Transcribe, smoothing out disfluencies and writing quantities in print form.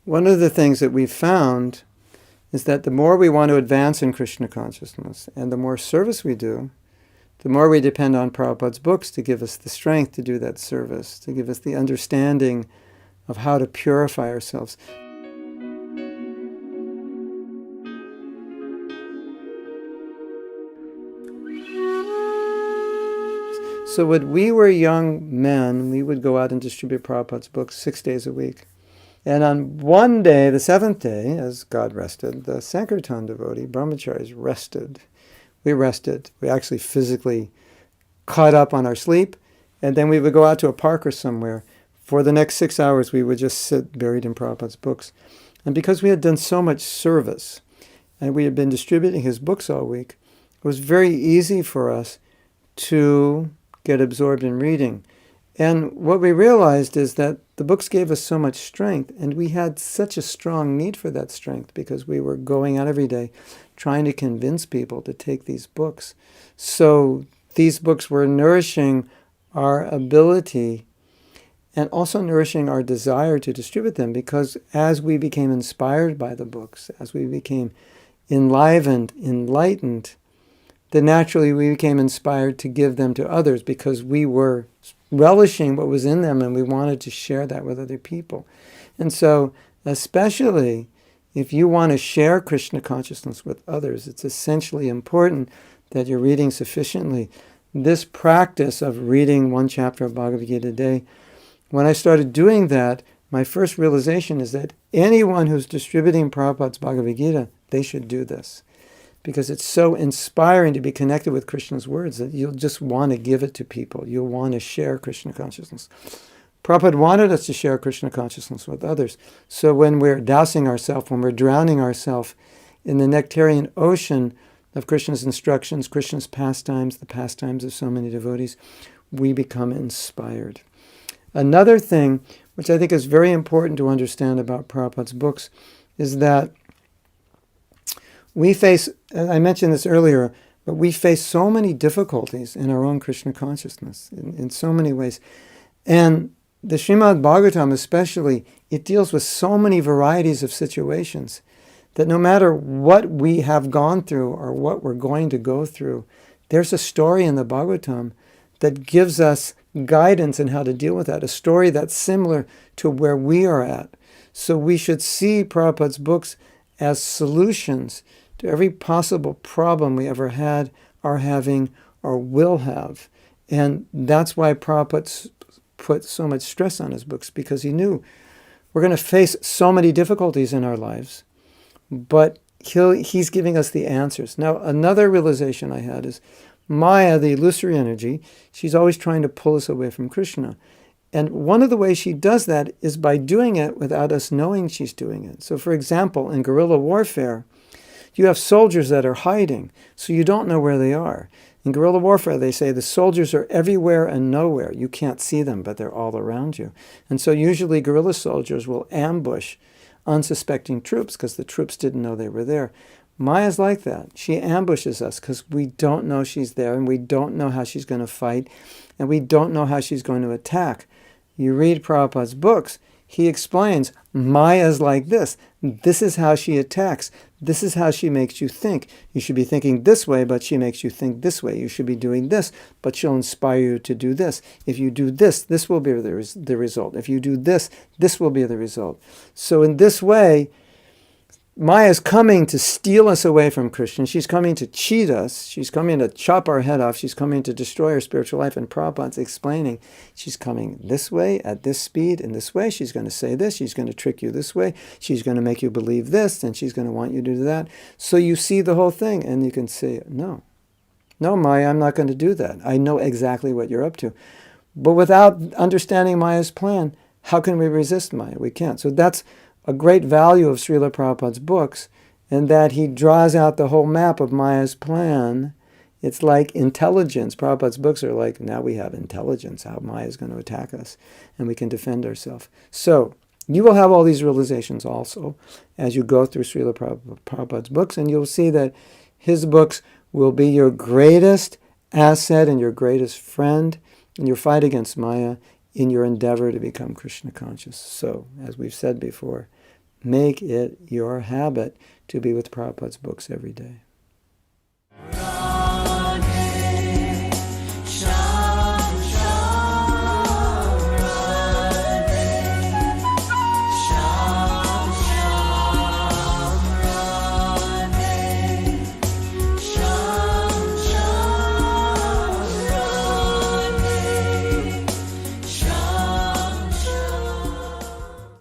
One of the things that we've found is that the more we want to advance in Krishna consciousness and the more service we do, the more we depend on Prabhupada's books to give us the strength to do that service, to give us the understanding of how to purify ourselves. So when we were young men, we would go out and distribute Prabhupada's books 6 days a week. And on one day, the seventh day, as God rested, the Sankirtan devotee, brahmacharis, rested. We rested. We actually physically caught up on our sleep, and then we would go out to a park or somewhere. For the next 6 hours, we would just sit buried in Prabhupada's books. And because we had done so much service, and we had been distributing his books all week, it was very easy for us to get absorbed in reading. And what we realized is that the books gave us so much strength, and we had such a strong need for that strength because we were going out every day trying to convince people to take these books. So these books were nourishing our ability and also nourishing our desire to distribute them, because as we became inspired by the books, as we became enlivened, enlightened, then naturally we became inspired to give them to others because we were relishing what was in them and we wanted to share that with other people. And so, especially if you want to share Krishna consciousness with others, it's essentially important that you're reading sufficiently. This practice of reading one chapter of Bhagavad Gita a day, when I started doing that, my first realization is that anyone who's distributing Prabhupada's Bhagavad Gita, they should do this. Because it's so inspiring to be connected with Krishna's words that you'll just want to give it to people. You'll want to share Krishna consciousness. Prabhupada wanted us to share Krishna consciousness with others. So when we're dousing ourselves, when we're drowning ourselves in the nectarian ocean of Krishna's instructions, Krishna's pastimes, the pastimes of so many devotees, we become inspired. Another thing, which I think is very important to understand about Prabhupada's books, is that we face, I mentioned this earlier, but we face so many difficulties in our own Krishna consciousness in so many ways. And the Srimad Bhagavatam especially, it deals with so many varieties of situations that no matter what we have gone through or what we're going to go through, there's a story in the Bhagavatam that gives us guidance in how to deal with that, a story that's similar to where we are at. So we should see Prabhupada's books as solutions to every possible problem we ever had, are having, or will have. And that's why Prabhupada put so much stress on his books, because he knew we're going to face so many difficulties in our lives, but he's giving us the answers. Now, another realization I had is Maya, the illusory energy, she's always trying to pull us away from Krishna. And one of the ways she does that is by doing it without us knowing she's doing it. So, for example, in guerrilla warfare, you have soldiers that are hiding, so you don't know where they are. In guerrilla warfare, they say the soldiers are everywhere and nowhere. You can't see them, but they're all around you. And so usually guerrilla soldiers will ambush unsuspecting troops because the troops didn't know they were there. Maya's like that. She ambushes us because we don't know she's there, and we don't know how she's going to fight, and we don't know how she's going to attack. You read Prabhupada's books, he explains, Maya's like this. This is how she attacks. This is how she makes you think. You should be thinking this way, but she makes you think this way. You should be doing this, but she'll inspire you to do this. If you do this, this will be the result. If you do this, this will be the result. So in this way, Maya's coming to steal us away from Krishna. She's coming to cheat us. She's coming to chop our head off. She's coming to destroy our spiritual life. And Prabhupada's explaining, she's coming this way, at this speed, in this way. She's going to say this. She's going to trick you this way. She's going to make you believe this, and she's going to want you to do that. So you see the whole thing, and you can say, no, Maya, I'm not going to do that. I know exactly what you're up to. But without understanding Maya's plan, how can we resist Maya? We can't. So that's a great value of Srila Prabhupada's books, and that he draws out the whole map of Maya's plan. It's like intelligence. Prabhupada's books are like, now we have intelligence, how Maya is going to attack us, and we can defend ourselves. So you will have all these realizations also as you go through Srila Prabhupada's books, and you'll see that his books will be your greatest asset and your greatest friend in your fight against Maya, in your endeavor to become Krishna conscious. So, as we've said before, Make it your habit to be with Prabhupada's books every day.